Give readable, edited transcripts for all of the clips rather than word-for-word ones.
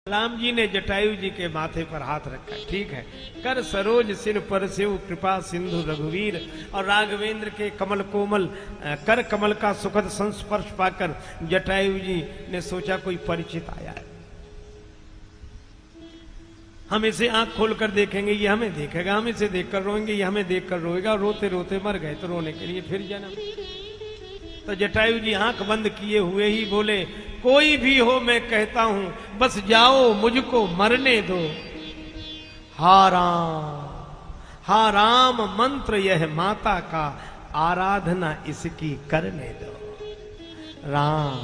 राम जी ने जटायु जी के माथे पर हाथ रखा। ठीक है, कर सरोज सिर पर शिव कृपा सिंधु रघुवीर। और राघवेंद्र के कमल कोमल कर कमल का सुखद संस्पर्श पाकर जटायु जी ने सोचा कोई परिचित आया है, हम इसे आंख खोलकर देखेंगे ये हमें देखेगा, हम इसे देखकर रोएंगे ये हमें देखकर रोएगा। रोते रोते मर गए तो रोने के लिए फिर जन्म। तो जटायु जी आंख बंद किए हुए ही बोले, कोई भी हो मैं कहता हूं, बस जाओ मुझको मरने दो। हा राम मंत्र यह माता का, आराधना इसकी करने दो। राम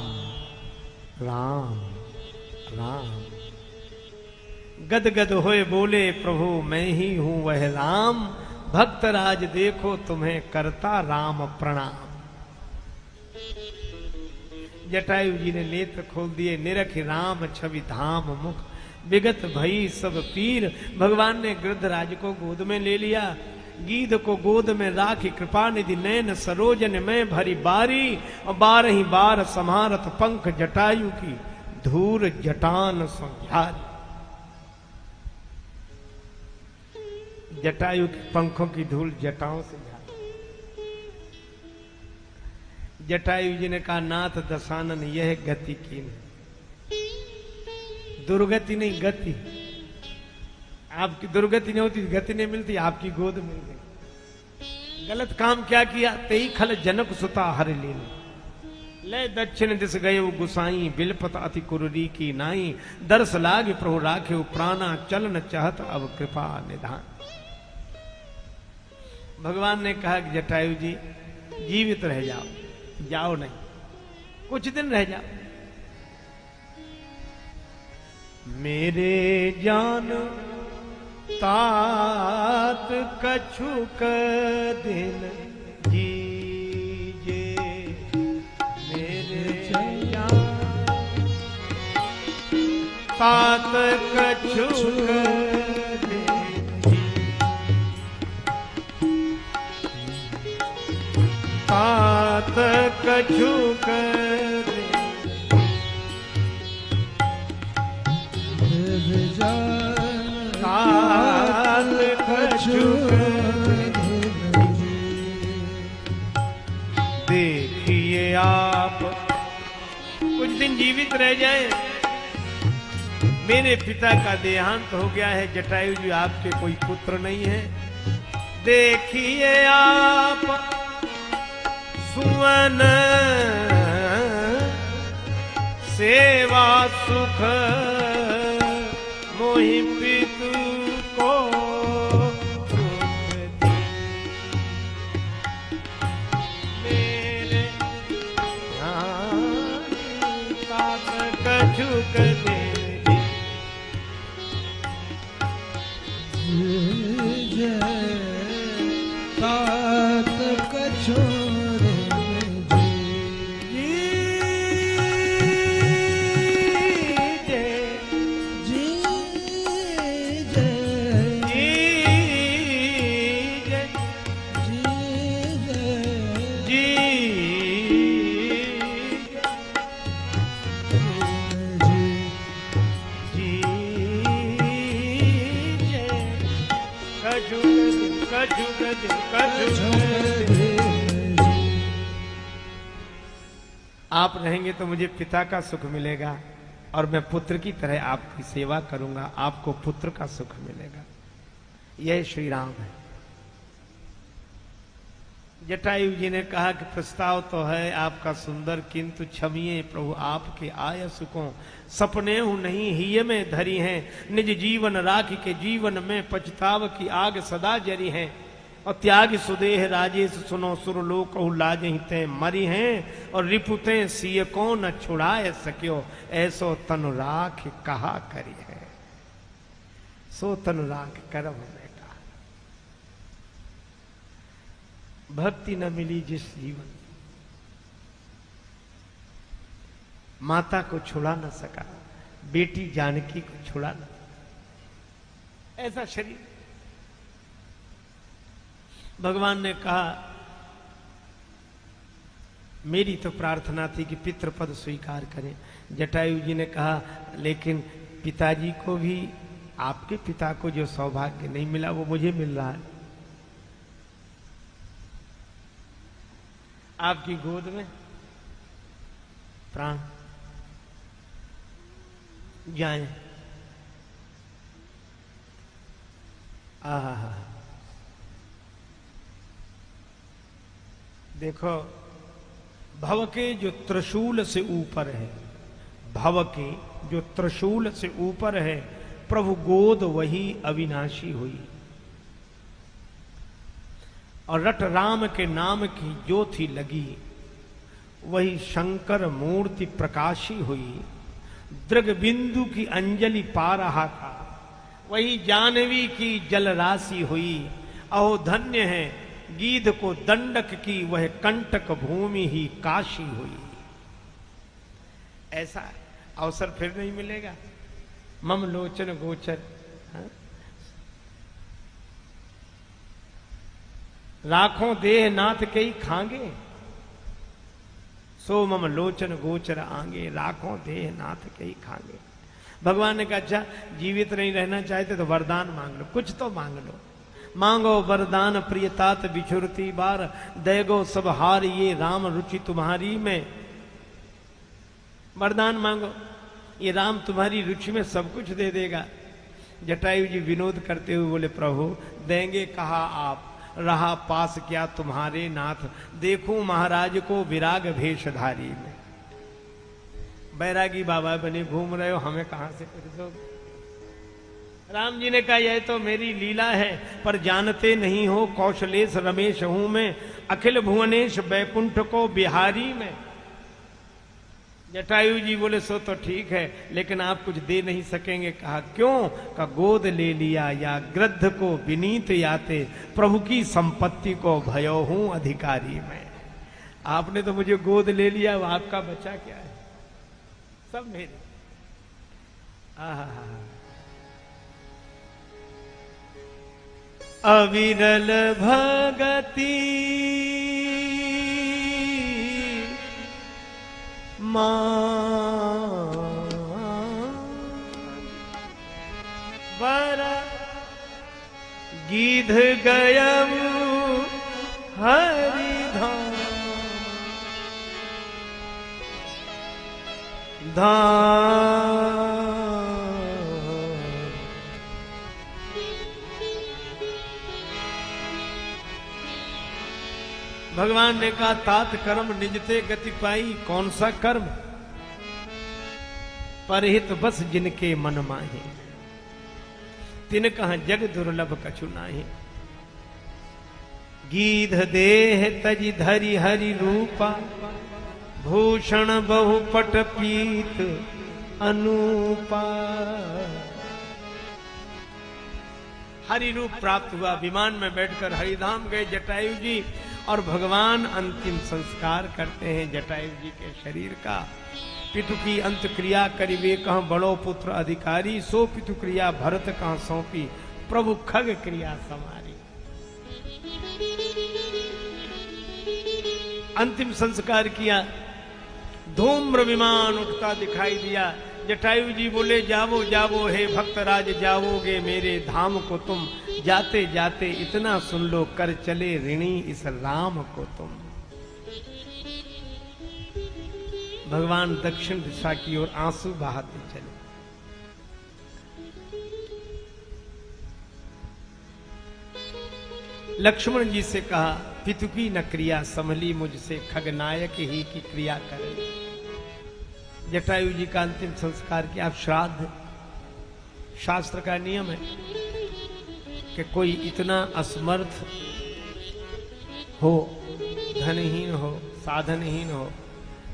राम राम। गदगद होए बोले, प्रभु मैं ही हूं वह राम, भक्तराज देखो तुम्हें करता राम प्रणाम। जटायु जी ने नेत्र खोल दिए, निरख राम छवि धाम मुख, विगत भई सब पीर। भगवान ने गृद्धराज को गोद में ले लिया, गीध को गोद में राखी कृपा निधि नैन सरोजन में भरी बारी। और 12 बार समारत पंख जटायु की, धूर जटान संझारी। जटायु के पंखों की धूल जटाओं से झाड़ी। जटायु जी ने कहा, नाथ दशानन यह गति की नहीं, दुर्गति नहीं गति। आपकी दुर्गति नहीं होती, गति नहीं मिलती, आपकी गोद मिल गई। गलत काम क्या किया, तेई खल जनक सुता हर लीन। ले दक्षिण दिस गए गुसाई, बिलपत अति कुररी की नाई। दर्श लाग प्रभु राखे प्राणा, चलन चाहत अब कृपा निधान। भगवान ने कहा कि जटायु जी जीवित रह जाओ, जाओ नहीं, कुछ दिन रह जाओ। मेरे जान तात कछुक दिन जीजे, मेरे जान तात कछुक तात कछुक तात कछुक। देखिए आप कुछ दिन जीवित रह जाए। मेरे पिता का देहांत हो गया है जटायु जी, आपके कोई पुत्र नहीं है। देखिए आप सुवन सेवा सुख, मोहि पितु को मेरे तात कछुक दे। तात कछुक आप रहेंगे तो मुझे पिता का सुख मिलेगा और मैं पुत्र की तरह आपकी सेवा करूंगा, आपको पुत्र का सुख मिलेगा। यह श्री राम है। जटायु जी ने कहा कि प्रस्ताव तो है आपका सुंदर, किंतु क्षमिए प्रभु आपके आयसु को, सपने हूं नहीं हिय में धरी हैं। निज जीवन राखी के जीवन में पछताव की आग सदा जरी है। और त्याग सुदेह राजेश सुनो सुरलोक लाज हिते मरी हैं। और रिपुते सिय को न छुड़ाए सक्यो, ऐसो तनु राख कहा करी है। सो तनु राख करम बेटा, भक्ति न मिली जिस जीवन, माता को छुड़ा न सका, बेटी जानकी को छुड़ा न, ऐसा शरीर। भगवान ने कहा, मेरी तो प्रार्थना थी कि पितृपद स्वीकार करें। जटायु जी ने कहा, लेकिन पिताजी को भी, आपके पिता को जो सौभाग्य नहीं मिला वो मुझे मिल रहा है। आपकी गोद में प्राण जाए। आहा, देखो भव के जो त्रिशूल से ऊपर है, भव के जो त्रिशूल से ऊपर है, प्रभु गोद वही अविनाशी हुई। और रट राम के नाम की ज्योति लगी, वही शंकर मूर्ति प्रकाशी हुई। दृग बिंदु की अंजलि पा रहा था, वही जानवी की जल राशि हुई। अहो धन्य है गीध को दंडक की, वह कंटक भूमि ही काशी हुई। ऐसा अवसर फिर नहीं मिलेगा। मम लोचन गोचर, हाँ? राखों देह नाथ के ही खांगे, सो मम लोचन गोचर आंगे। राखों देह नाथ के ही खांगे। भगवान ने कहा अच्छा जीवित नहीं रहना चाहते तो वरदान मांग लो, कुछ तो मांग लो। मांगो वरदान प्रियतात बिछुरती बार, दैगो सब हार ये राम रुचि तुम्हारी में। वरदान मांगो, ये राम तुम्हारी रुचि में सब कुछ दे देगा। जटायु जी विनोद करते हुए बोले प्रभु देंगे कहा आप, रहा पास क्या तुम्हारे नाथ। देखूं महाराज को विराग भेषधारी में। बैरागी बाबा बने घूम रहे हो, हमें कहां से कुछ दोगे। राम जी ने कहा यह तो मेरी लीला है, पर जानते नहीं हो कौशलेश रमेश हूं मैं, अखिल भुवनेश बैकुंठ को बिहारी में। जटायु जी बोले सो तो ठीक है, लेकिन आप कुछ दे नहीं सकेंगे। कहा क्यों? का गोद ले लिया या गृद्ध को विनीत याते, प्रभु की संपत्ति को भयो हूं अधिकारी में। आपने तो मुझे गोद ले लिया, वो आपका बचा क्या है? सब मेरे। अविरल भगति बरा गीध गयम हरिधाम धाम। भगवान ने कहा तात कर्म निजते गति पाई। कौन सा कर्म? परहित बस जिनके मन माहे, तिन कहा जग दुर्लभ कछु नाहि। गीध देह तज धरि हरि रूपा, भूषण बहुपट पीत अनूपा। हरि रूप प्राप्त हुआ, विमान में बैठकर हरिधाम गए जटायु जी, और भगवान अंतिम संस्कार करते हैं जटायु जी के शरीर का। पितु की अंत क्रिया करिवे कह बड़ो पुत्र अधिकारी, सो पितु क्रिया भरत कहाँ सौंपी, प्रभु खग क्रिया समारी। अंतिम संस्कार किया, धूम्र विमान उठता दिखाई दिया। जटायु जी बोले जावो जावो हे भक्तराज, जावोगे मेरे धाम को तुम। जाते जाते इतना सुन लो, कर चले ऋणी इस राम को तुम। भगवान दक्षिण दिशा की ओर आंसू बहाते चले। लक्ष्मण जी से कहा पितु की न क्रिया संभली मुझसे, खगनायक ही की क्रिया करें। जटायु जी का अंतिम संस्कार किया। अब श्राद्ध, शास्त्र का नियम है कि कोई इतना असमर्थ हो, धनहीन हो, साधनहीन हो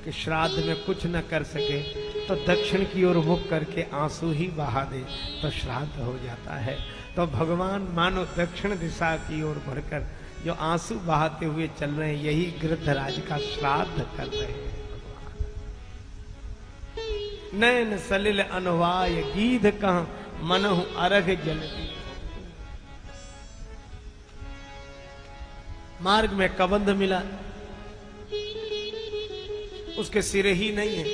कि श्राद्ध में कुछ न कर सके, तो दक्षिण की ओर मुख करके आंसू ही बहा दे तो श्राद्ध हो जाता है। तो भगवान मानो दक्षिण दिशा की ओर बढ़कर जो आंसू बहाते हुए चल रहे हैं, यही गृद्धराज का श्राद्ध कर रहे हैं। नैन सलिल अनुवाय गीध कह मनहु अरघ जलती। मार्ग में कबंध मिला, उसके सिरे ही नहीं है।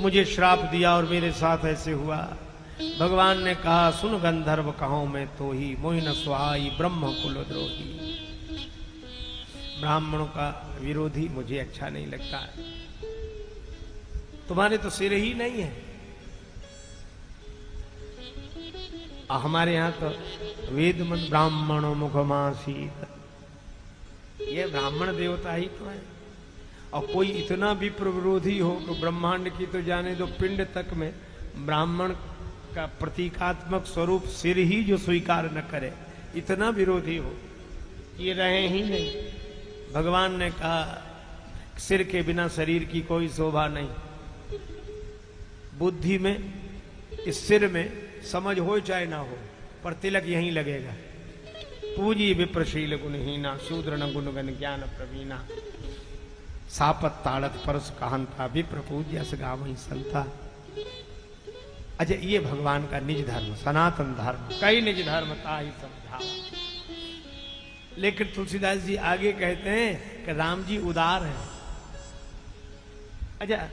मुझे श्राप दिया और मेरे साथ ऐसे हुआ। भगवान ने कहा, सुन गंधर्व कहूं मैं तो ही, मोहि न सुहाई ब्रह्म कुल द्रोही। ब्राह्मणों का विरोधी मुझे अच्छा नहीं लगता है। तुम्हारे तो सिर ही नहीं है। हमारे यहां तो वेद मन ब्राह्मणों मुखमासीत, ये ब्राह्मण देवता ही तो है। और कोई इतना भी विरोधी हो कि ब्रह्मांड की तो जाने दो, पिंड तक में ब्राह्मण का प्रतीकात्मक स्वरूप सिर ही जो स्वीकार न करे, इतना विरोधी हो, ये रहे ही नहीं। भगवान ने कहा, सिर के बिना शरीर की कोई शोभा नहीं। बुद्धि में, इस सिर में समझ हो चाहे ना हो, पर तिलक यहीं लगेगा। पूजी विप्रशील गुणहीना, शूद्र न गुणगन ज्ञान प्रवीणा, सापत ताड़त परस कहंता, विप्र पूज्य गावही संता। अच्छा, ये भगवान का निज धर्म, सनातन धर्म, कई निज धर्म ताहि समझावा। लेकिन तुलसीदास जी आगे कहते हैं कि राम जी उदार हैं। अच्छा,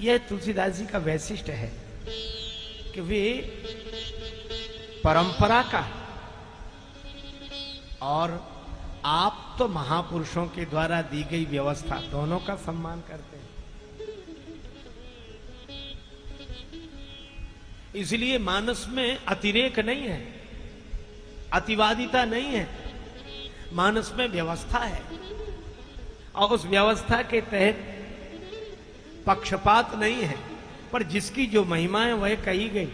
यह तुलसीदास जी का वैशिष्ट है कि वे परंपरा का और आप तो महापुरुषों के द्वारा दी गई व्यवस्था दोनों का सम्मान करते हैं। इसलिए मानस में अतिरेक नहीं है, अतिवादिता नहीं है, मानस में व्यवस्था है। और उस व्यवस्था के तहत पक्षपात नहीं है, पर जिसकी जो महिमा है वह कही गई।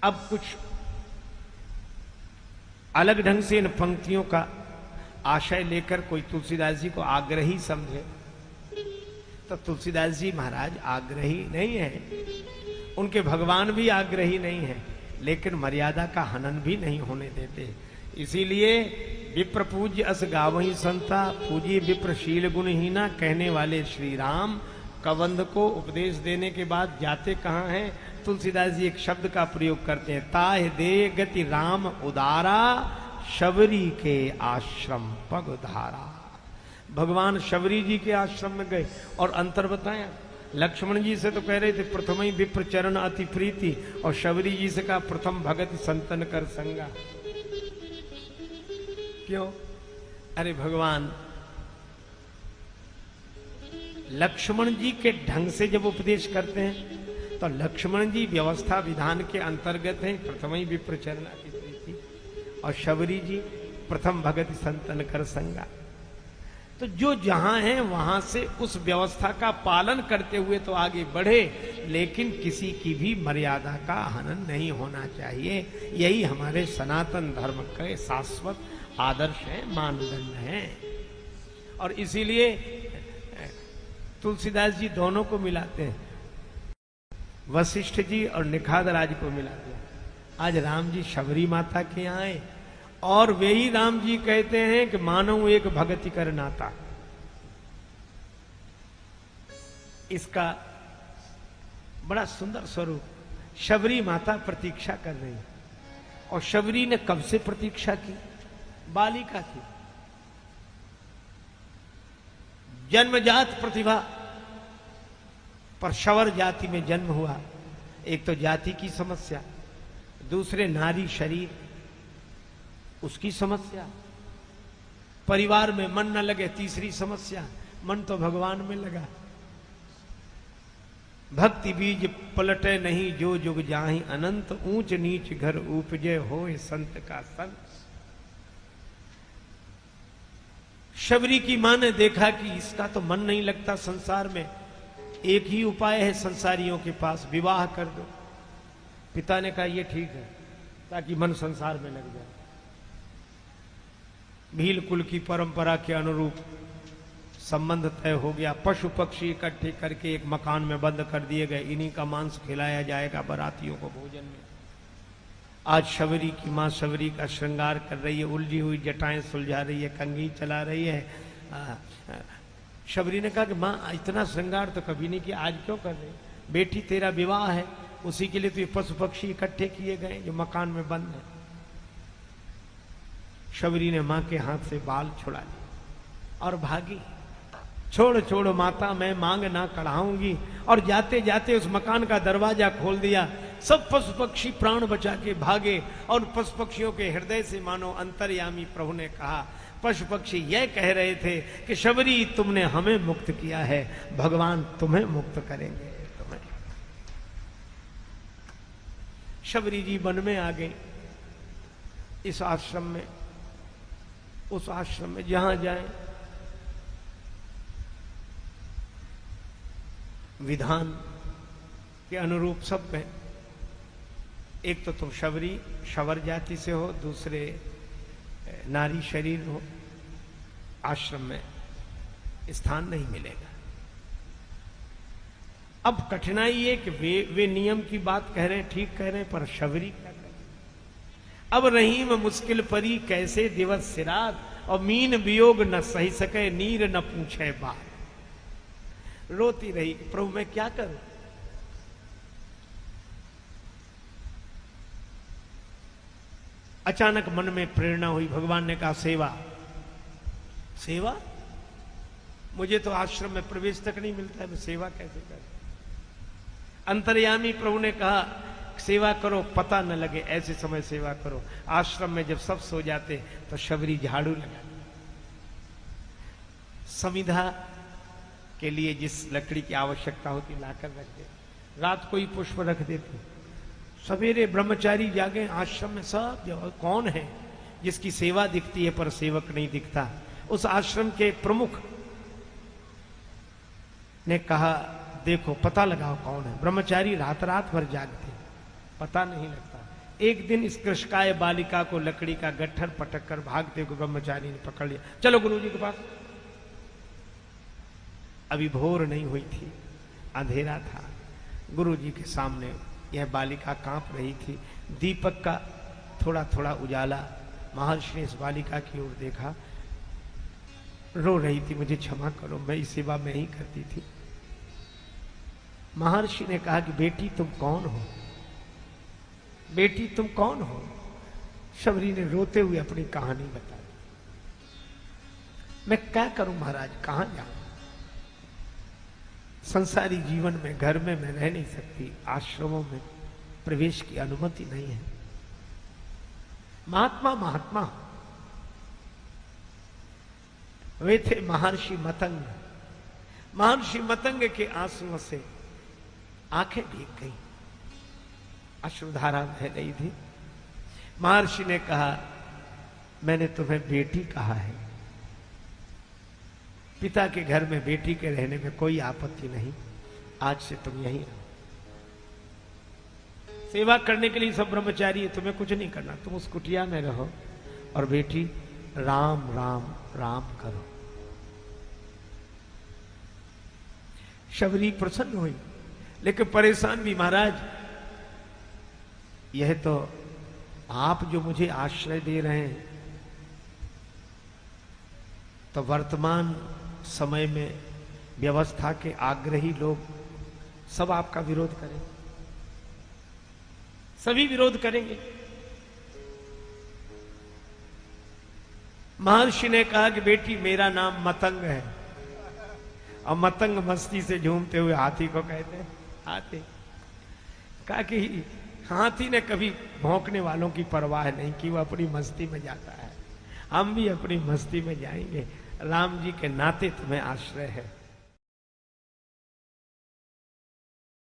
अब कुछ अलग ढंग से इन पंक्तियों का आशय लेकर कोई तुलसीदास जी को आग्रही समझे, तो तुलसीदास जी महाराज आग्रही नहीं है, उनके भगवान भी आग्रही नहीं है, लेकिन मर्यादा का हनन भी नहीं होने देते। इसीलिए विप्र पूज्य अस गावही संता, पूज्य विप्रशील गुणहीना कहने वाले श्री राम कबंध को उपदेश देने के बाद जाते कहां हैं? तुलसीदास जी एक शब्द का प्रयोग करते हैं, ताह दे गति राम उदारा, शबरी के आश्रम पग धारा। भगवान शबरी जी के आश्रम में गए और अंतर बताया। लक्ष्मण जी से तो कह रहे थे प्रथम ही विप्र चरण अति प्रीति, और शबरी जी से कहा प्रथम भगत संतन कर संगा। क्यों? अरे भगवान लक्ष्मण जी के ढंग से जब उपदेश करते हैं तो लक्ष्मण जी व्यवस्था विधान के अंतर्गत हैं, प्रथम ही विप्र चरण अति प्रीति, और शबरी जी प्रथम भगत संतन कर संगा। तो जो जहां है वहां से उस व्यवस्था का पालन करते हुए तो आगे बढ़े, लेकिन किसी की भी मर्यादा का हनन नहीं होना चाहिए। यही हमारे सनातन धर्म के शाश्वत आदर्श है, मानदंड है। और इसीलिए तुलसीदास जी दोनों को मिलाते हैं, वशिष्ठ जी और निखादराज को मिलाते हैं। आज राम जी शबरी माता के यहाँ आए और वे ही राम जी कहते हैं कि मानव एक भगति कर नाता। इसका बड़ा सुंदर स्वरूप, शबरी माता प्रतीक्षा कर रही है। और शबरी ने कब से प्रतीक्षा की? बालिका की, जन्मजात प्रतिभा, पर शवर जाति में जन्म हुआ। एक तो जाति की समस्या, दूसरे नारी शरीर उसकी समस्या, परिवार में मन न लगे तीसरी समस्या, मन तो भगवान में लगा। भक्ति बीज पलटे नहीं जो जुग जाहि अनंत, ऊंच नीच घर उपजे होए संत का संत। शबरी की मां ने देखा कि इसका तो मन नहीं लगता संसार में, एक ही उपाय है संसारियों के पास, विवाह कर दो। पिता ने कहा ये ठीक है, ताकि मन संसार में लग जाए। भील कुल की परंपरा के अनुरूप संबंध तय हो गया। पशु पक्षी इकट्ठे करके एक मकान में बंद कर दिए गए, इन्हीं का मांस खिलाया जाएगा बारातियों को भोजन में। आज शबरी की मां शबरी का श्रृंगार कर रही है, उलझी हुई जटाएं सुलझा रही है, कंघी चला रही है। शबरी ने कहा कि मां इतना श्रृंगार तो कभी नहीं किया, आज क्यों कर रही? बेटी तेरा विवाह है, उसी के लिए तो ये पशु पक्षी इकट्ठे किए गए जो मकान में बंद है। शबरी ने मां के हाथ से बाल छुड़ा लिए और भागी। छोड़ छोड़ माता मैं मांग ना कढ़ाऊंगी, और जाते जाते उस मकान का दरवाजा खोल दिया। सब पशु पक्षी प्राण बचा के भागे और पशु पक्षियों के हृदय से मानो अंतर्यामी प्रभु ने कहा, पशु पक्षी यह कह रहे थे कि शबरी तुमने हमें मुक्त किया है, भगवान तुम्हें मुक्त करेंगे। तुम्हें शबरी जी वन में आ गई, इस आश्रम में, उस आश्रम में जहां जाए विधान के अनुरूप सब में, एक तो तुम शबरी शवर जाति से हो, दूसरे नारी शरीर हो, आश्रम में स्थान नहीं मिलेगा। अब कठिनाई है कि वे नियम की बात कह रहे हैं, ठीक कह रहे हैं, पर शबरी क्या कह रहे? अब रहीम मुश्किल परी कैसे दिवस सिरात, और मीन वियोग न सही सके नीर न पूछे बात। रोती रही, प्रभु मैं क्या करूं? अचानक मन में प्रेरणा हुई, भगवान ने कहा सेवा। सेवा? मुझे तो आश्रम में प्रवेश तक नहीं मिलता है, मैं सेवा कैसे करूं? अंतर्यामी प्रभु ने कहा सेवा करो, पता न लगे ऐसे समय सेवा करो। आश्रम में जब सब सो जाते तो शबरी झाड़ू लगा, समिधा के लिए जिस लकड़ी की आवश्यकता होती लाकर रख दे, रात को ही पुष्प रख देती। सवेरे ब्रह्मचारी जागे, आश्रम में सब कौन है जिसकी सेवा दिखती है पर सेवक नहीं दिखता? उस आश्रम के प्रमुख ने कहा देखो पता लगाओ कौन है। ब्रह्मचारी रात रात भर जागते, पता नहीं लगता। एक दिन इस कृषकाय बालिका को लकड़ी का गट्ठर पटक कर भागते को ब्रह्मचारी ने पकड़ लिया, चलो गुरुजी के पास। अभी भोर नहीं हुई थी, अंधेरा था। गुरुजी के सामने यह बालिका कांप रही थी, दीपक का थोड़ा थोड़ा उजाला। महर्षि ने इस बालिका की ओर देखा, रो रही थी, मुझे क्षमा करो, मैं इस सेवा में ही करती थी। महर्षि ने कहा कि बेटी तुम कौन हो? बेटी तुम कौन हो? शबरी ने रोते हुए अपनी कहानी बताई। मैं क्या करूं महाराज, कहां जाऊं? संसारी जीवन में घर में मैं रह नहीं सकती, आश्रमों में प्रवेश की अनुमति नहीं है। महात्मा महात्मा वे थे महर्षि मतंग। महर्षि मतंग के आंसुओं से आंखें भीग गई, अश्रुधारा बह रही थी। महर्षि ने कहा मैंने तुम्हें बेटी कहा है, पिता के घर में बेटी के रहने में कोई आपत्ति नहीं, आज से तुम यहीं रहो। सेवा करने के लिए सब ब्रह्मचारी है, तुम्हें कुछ नहीं करना, तुम उस कुटिया में रहो और बेटी राम राम राम करो। शबरी प्रसन्न हुई, लेकिन परेशान भी। महाराज यह तो आप जो मुझे आश्रय दे रहे हैं, तो वर्तमान समय में व्यवस्था के आग्रही लोग सब आपका विरोध करें, सभी विरोध करेंगे। महर्षि ने कहा कि बेटी मेरा नाम मतंग है, और मतंग मस्ती से झूमते हुए हाथी को कहते हैं हाथी। कहा कि हाथी ने कभी भौंकने वालों की परवाह नहीं की, वो अपनी मस्ती में जाता है, हम भी अपनी मस्ती में जाएंगे। राम जी के नाते तुम्हें आश्रय है।